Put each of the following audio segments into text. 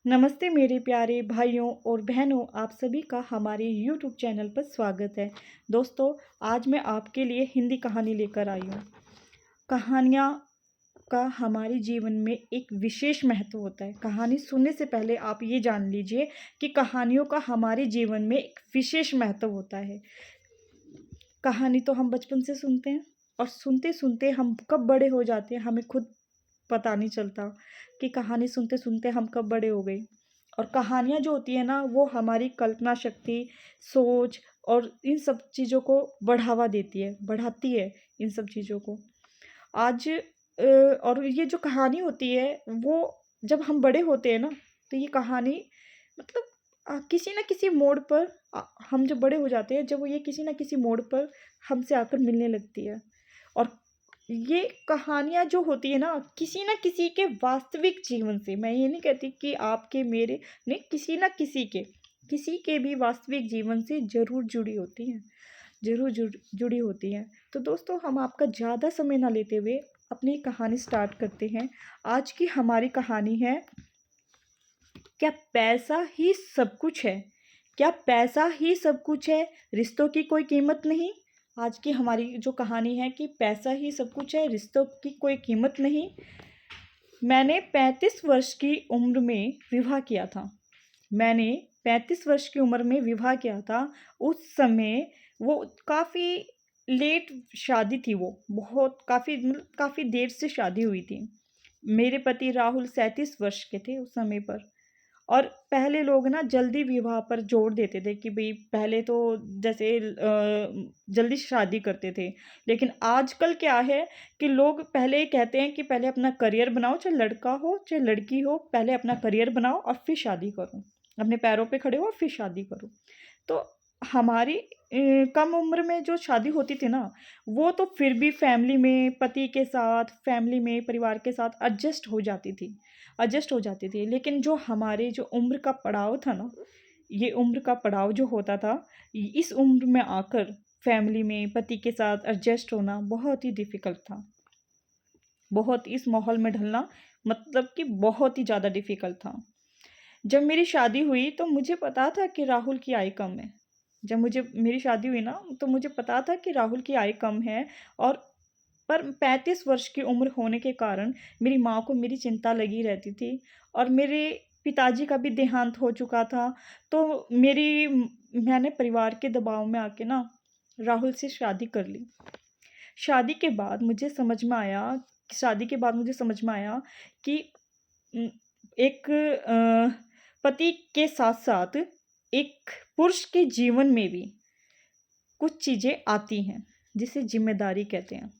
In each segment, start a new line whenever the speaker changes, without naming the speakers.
नमस्ते मेरे प्यारे भाइयों और बहनों, आप सभी का हमारे YouTube चैनल पर स्वागत है। दोस्तों, आज मैं आपके लिए हिंदी कहानी लेकर आई हूँ। कहानियाँ का हमारे जीवन में एक विशेष महत्व होता है। कहानी सुनने से पहले आप ये जान लीजिए कि कहानियों का हमारे जीवन में एक विशेष महत्व होता है। कहानी तो हम बचपन से सुनते हैं और सुनते-सुनते हम कब बड़े हो जाते हैं, हमें खुद पता नहीं चलता कि कहानी सुनते-सुनते हम कब बड़े हो गए। और कहानियाँ जो होती हैं ना, वो हमारी कल्पना शक्ति, सोच और इन सब चीज़ों को बढ़ावा देती है, बढ़ाती है इन सब चीज़ों को। आज और ये जो कहानी होती है, वो जब हम बड़े होते हैं ना, तो ये कहानी मतलब किसी न किसी मोड़ पर हम जब बड़े हो जाते हैं, जब वो ये किसी न किसी मोड़ पर हमसे आकर मिलने लगती है। और ये कहानियाँ जो होती है ना, किसी न किसी के वास्तविक जीवन से, मैं ये नहीं कहती कि आपके मेरे नहीं, किसी के भी वास्तविक जीवन से ज़रूर जुड़ी होती हैं, ज़रूर जुड़ी होती हैं। तो दोस्तों, हम आपका ज़्यादा समय ना लेते हुए अपनी कहानी स्टार्ट करते हैं। आज की हमारी कहानी है, क्या पैसा ही सब कुछ है? क्या पैसा ही सब कुछ है? रिश्तों की कोई कीमत नहीं? आज की हमारी जो कहानी है कि पैसा ही सब कुछ है, रिश्तों की कोई कीमत नहीं। मैंने 35 वर्ष की उम्र में विवाह किया था। मैंने 35 वर्ष की उम्र में विवाह किया था। उस समय वो काफ़ी लेट शादी थी वो, बहुत काफ़ी देर से शादी हुई थी। मेरे पति राहुल 37 वर्ष के थे उस समय पर। और पहले लोग ना जल्दी विवाह पर जोर देते थे कि भई पहले तो जैसे जल्दी शादी करते थे। लेकिन आजकल क्या है कि लोग पहले ही कहते हैं कि पहले अपना करियर बनाओ, चाहे लड़का हो, चाहे लड़की हो, पहले अपना करियर बनाओ और फिर शादी करो। अपने पैरों पे खड़े हो और फिर शादी करो। तो हमारी कम उम्र में जो शादी होती थी ना, वो तो फिर भी फैमिली में पति के साथ, फैमिली में परिवार के साथ एडजस्ट हो जाती थी। लेकिन जो हमारे जो उम्र का पड़ाव था ना, ये उम्र का पड़ाव जो होता था, इस उम्र में आकर फैमिली में पति के साथ एडजस्ट होना बहुत ही डिफ़िकल्ट था। बहुत इस माहौल में ढलना मतलब कि बहुत ही ज़्यादा डिफ़िकल्ट था। जब मेरी शादी हुई तो मुझे पता था कि राहुल की आय कम है। जब मुझे मेरी शादी हुई ना, तो मुझे पता था कि राहुल की आय कम है। और पर 35 वर्ष की उम्र होने के कारण मेरी माँ को मेरी चिंता लगी रहती थी। और मेरे पिताजी का भी देहांत हो चुका था। तो मैंने परिवार के दबाव में आके ना राहुल से शादी कर ली। शादी के बाद मुझे समझ में आया शादी के बाद मुझे समझ में आया कि उम, एक पति के साथ-साथ एक पुरुष के जीवन में भी कुछ चीज़ें आती हैं, जिसे ज़िम्मेदारी कहते हैं।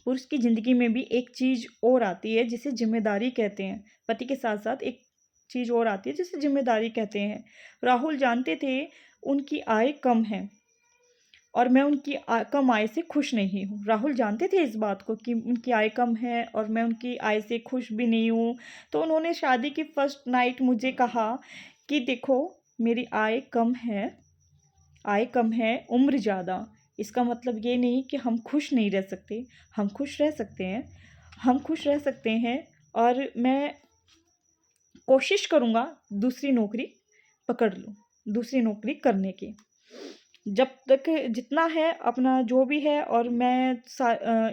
पुरुष की ज़िंदगी में भी एक चीज़ और आती है, जिसे ज़िम्मेदारी कहते हैं। पति के साथ-साथ एक चीज़ और आती है, जिसे ज़िम्मेदारी कहते हैं। राहुल जानते थे, उनकी आय कम है और मैं उनकी कम आय से खुश नहीं हूँ। राहुल जानते थे इस बात को कि उनकी आय कम है और मैं उनकी आय से खुश भी नहीं हूँ। तो उन्होंने शादी की फर्स्ट नाइट मुझे कहा कि देखो, मेरी आय कम है, उम्र ज़्यादा। इसका मतलब ये नहीं कि हम खुश नहीं रह सकते, हम खुश रह सकते हैं। हम खुश रह सकते हैं और मैं कोशिश करूँगा दूसरी नौकरी पकड़ लूँ, दूसरी नौकरी करने की। जब तक जितना है अपना जो भी है, और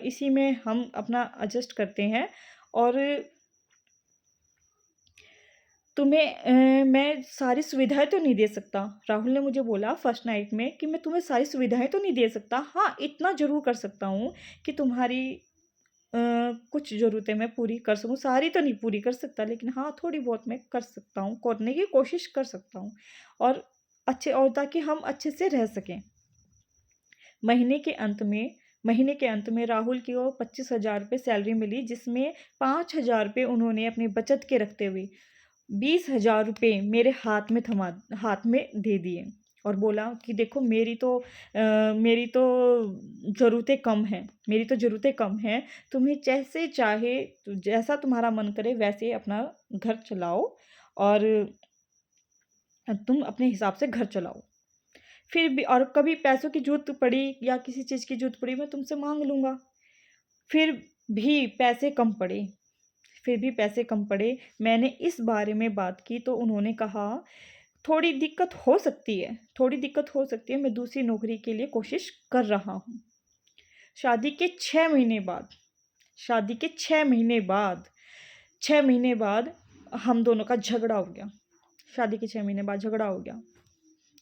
इसी में हम अपना एडजस्ट करते हैं। और तुम्हें मैं सारी सुविधाएँ तो नहीं दे सकता। राहुल ने मुझे बोला फर्स्ट नाइट में कि मैं तुम्हें सारी सुविधाएँ तो नहीं दे सकता। हाँ, इतना ज़रूर कर सकता हूँ कि तुम्हारी कुछ ज़रूरतें मैं पूरी कर सकूँ। सारी तो नहीं पूरी कर सकता, लेकिन हाँ, थोड़ी बहुत मैं कर सकता हूँ, करने की कोशिश कर सकता हूँ। और ताकि हम अच्छे से रह सकें। महीने के अंत में महीने के अंत में राहुल को 25,000 रुपये सैलरी मिली, जिसमें 5,000 रुपये उन्होंने अपनी बचत के रखते हुए 20,000 रुपये मेरे हाथ में दे दिए। और बोला कि देखो, मेरी तो ज़रूरतें कम हैं। तुम्हें जैसे चाहे, जैसा तुम्हारा मन करे वैसे अपना घर चलाओ और तुम अपने हिसाब से घर चलाओ। फिर भी और कभी पैसों की ज़रूरत पड़ी या किसी चीज़ की ज़रूरत पड़ी, मैं तुमसे माँग लूँगा। फिर भी पैसे कम पड़े, फिर भी पैसे कम पड़े। मैंने इस बारे में बात की तो उन्होंने कहा थोड़ी दिक्कत हो सकती है, थोड़ी दिक्कत हो सकती है, मैं दूसरी नौकरी के लिए कोशिश कर रहा हूँ। शादी के 6 महीने बाद, शादी के 6 महीने बाद, 6 महीने बाद हम दोनों का झगड़ा हो गया। शादी के 6 महीने बाद झगड़ा हो गया।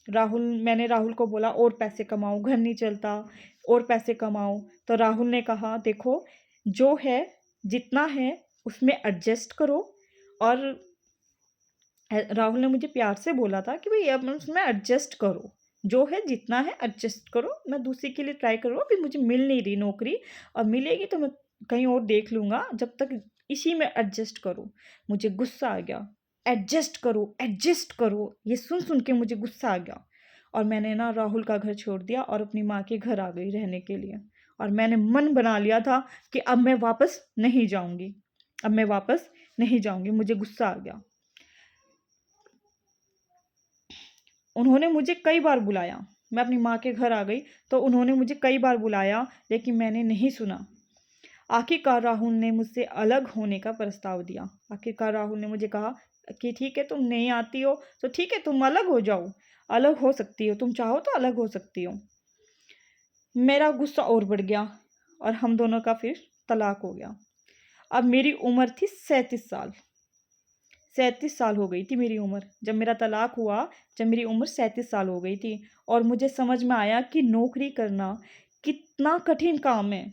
मैंने राहुल को बोला और पैसे कमाओ, घर नहीं चलता, और पैसे कमाओ। तो राहुल ने कहा देखो जो है जितना है उसमें एडजस्ट करो। और राहुल ने मुझे प्यार से बोला था कि भाई अब उसमें एडजस्ट करो, जो है जितना है एडजस्ट करो, मैं दूसरी के लिए ट्राई करूँ, अभी मुझे मिल नहीं रही नौकरी, और मिलेगी तो मैं कहीं और देख लूँगा, जब तक इसी में एडजस्ट करो। मुझे गुस्सा आ गया, एडजस्ट करो एडजस्ट करो, ये सुन सुन के मुझे गुस्सा आ गया। और मैंने ना राहुल का घर छोड़ दिया और अपनी माँ के घर आ गई रहने के लिए। और मैंने मन बना लिया था कि अब मैं वापस नहीं जाऊँगी, अब मैं वापस नहीं जाऊँगी। मुझे गुस्सा आ गया। उन्होंने मुझे कई बार बुलाया, मैं अपनी माँ के घर आ गई तो उन्होंने मुझे कई बार बुलाया, लेकिन मैंने नहीं सुना। आखिरकार राहुल ने मुझसे अलग होने का प्रस्ताव दिया। आखिरकार राहुल ने मुझे कहा कि ठीक है, तुम नहीं आती हो तो ठीक है, तुम अलग हो जाओ, अलग हो सकती हो, तुम चाहो तो अलग हो सकती हो। मेरा गुस्सा और बढ़ गया और हम दोनों का फिर तलाक हो गया। अब मेरी उम्र थी 37 साल, 37 साल हो गई थी मेरी उम्र जब मेरा तलाक हुआ। जब मेरी उम्र 37 साल हो गई थी और मुझे समझ में आया कि नौकरी करना कितना कठिन काम है,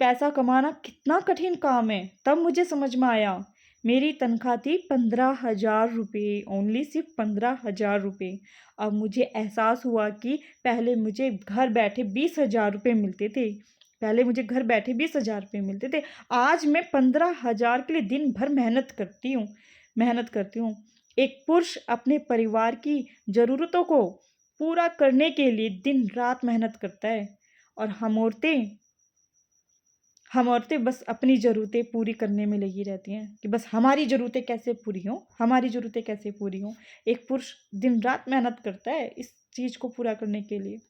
पैसा कमाना कितना कठिन काम है। तब मुझे समझ में आया। मेरी तनख्वाह थी 15,000 रुपये, ओनली सिर्फ 15,000 रुपये। अब मुझे एहसास हुआ कि पहले मुझे घर बैठे 20,000 रुपये मिलते थे, पहले मुझे घर बैठे 20,000 रुपये मिलते थे। आज मैं 15,000 के लिए दिन भर मेहनत करती हूँ, मेहनत करती हूँ। एक पुरुष अपने परिवार की ज़रूरतों को पूरा करने के लिए दिन रात मेहनत करता है, और हम औरतें बस अपनी ज़रूरतें पूरी करने में लगी रहती हैं कि बस हमारी ज़रूरतें कैसे पूरी हों, हमारी ज़रूरतें कैसे पूरी हों। एक पुरुष दिन रात मेहनत करता है इस चीज़ को पूरा करने के लिए।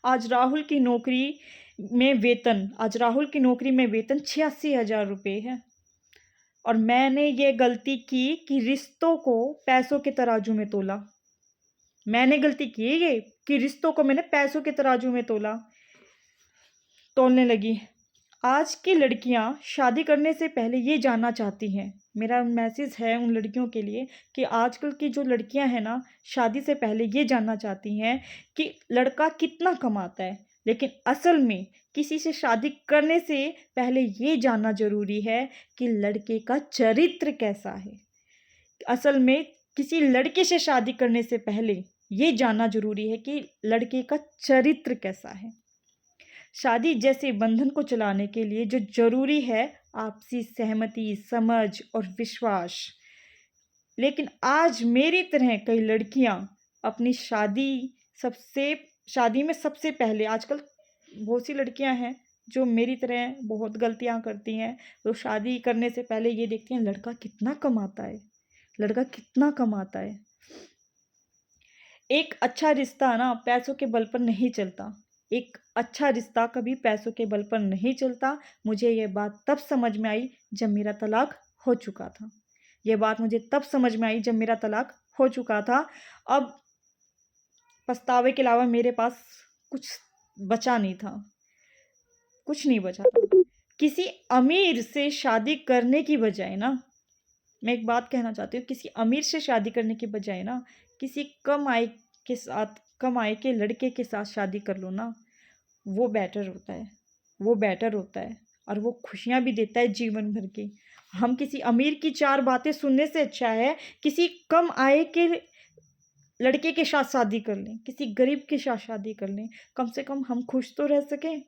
आज राहुल की नौकरी आज राहुल की नौकरी में वेतन 86,000 रुपये है। और मैंने ये गलती की कि रिश्तों को पैसों के तराजू में तोला। मैंने गलती की ये कि रिश्तों को मैंने पैसों के तराजू में तोलने लगी। आज की लड़कियां शादी करने से पहले ये जानना चाहती हैं, मेरा मैसेज है उन लड़कियों के लिए कि आजकल की जो लड़कियां हैं ना, शादी से पहले ये जानना चाहती हैं कि लड़का कितना कमाता है। लेकिन असल में किसी से शादी करने से पहले ये जानना ज़रूरी है कि लड़के का चरित्र कैसा है। असल में किसी लड़के से शादी करने से पहले ये जानना ज़रूरी है कि लड़के का चरित्र कैसा है। शादी जैसे बंधन को चलाने के लिए जो ज़रूरी है आपसी सहमति, समझ और विश्वास। लेकिन आज मेरी तरह कई लड़कियां अपनी शादी में सबसे पहले, आजकल बहुत सी लड़कियां हैं जो मेरी तरह बहुत गलतियां करती हैं। तो शादी करने से पहले ये देखती हैं लड़का कितना कमाता है, लड़का कितना कमाता है। एक अच्छा रिश्ता ना पैसों के बल पर नहीं चलता, एक अच्छा रिश्ता कभी पैसों के बल पर नहीं चलता। मुझे ये बात तब समझ में आई जब मेरा तलाक हो चुका था। ये बात मुझे तब समझ में आई जब मेरा तलाक हो चुका था। अब पछतावे के अलावा मेरे पास कुछ बचा नहीं था, कुछ नहीं बचा था। किसी अमीर से शादी करने की बजाय ना, मैं एक बात कहना चाहती हूँ, किसी अमीर से शादी करने की बजाय ना किसी कम आय के लड़के के साथ शादी कर लो ना, वो बेटर होता है, वो बेटर होता है, और वो खुशियाँ भी देता है जीवन भर की। हम किसी अमीर की 4 बातें सुनने से अच्छा है किसी कम आय के लड़के के साथ शादी कर लें, किसी गरीब के साथ शादी कर लें, कम से कम हम खुश तो रह सकें।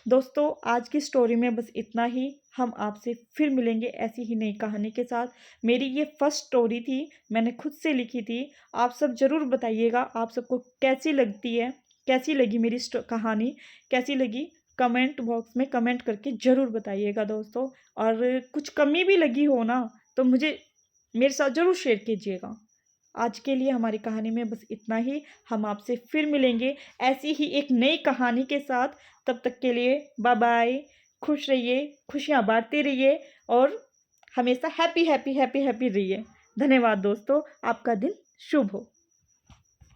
दोस्तों, आज की स्टोरी में बस इतना ही। हम आपसे फिर मिलेंगे ऐसी ही नई कहानी के साथ। मेरी ये फर्स्ट स्टोरी थी, मैंने खुद से लिखी थी। आप सब ज़रूर बताइएगा आप सबको कैसी लगती है, कैसी लगी मेरी कहानी, कैसी लगी। कमेंट बॉक्स में कमेंट करके ज़रूर बताइएगा दोस्तों। और कुछ कमी भी लगी हो ना तो मुझे मेरे साथ ज़रूर शेयर कीजिएगा। आज के लिए हमारी कहानी में बस इतना ही। हम आपसे फिर मिलेंगे ऐसी ही एक नई कहानी के साथ। तब तक के लिए बाय बाय। खुश रहिए, खुशियाँ बाँटते रहिए और हमेशा हैप्पी रहिए। धन्यवाद दोस्तों, आपका दिन शुभ हो।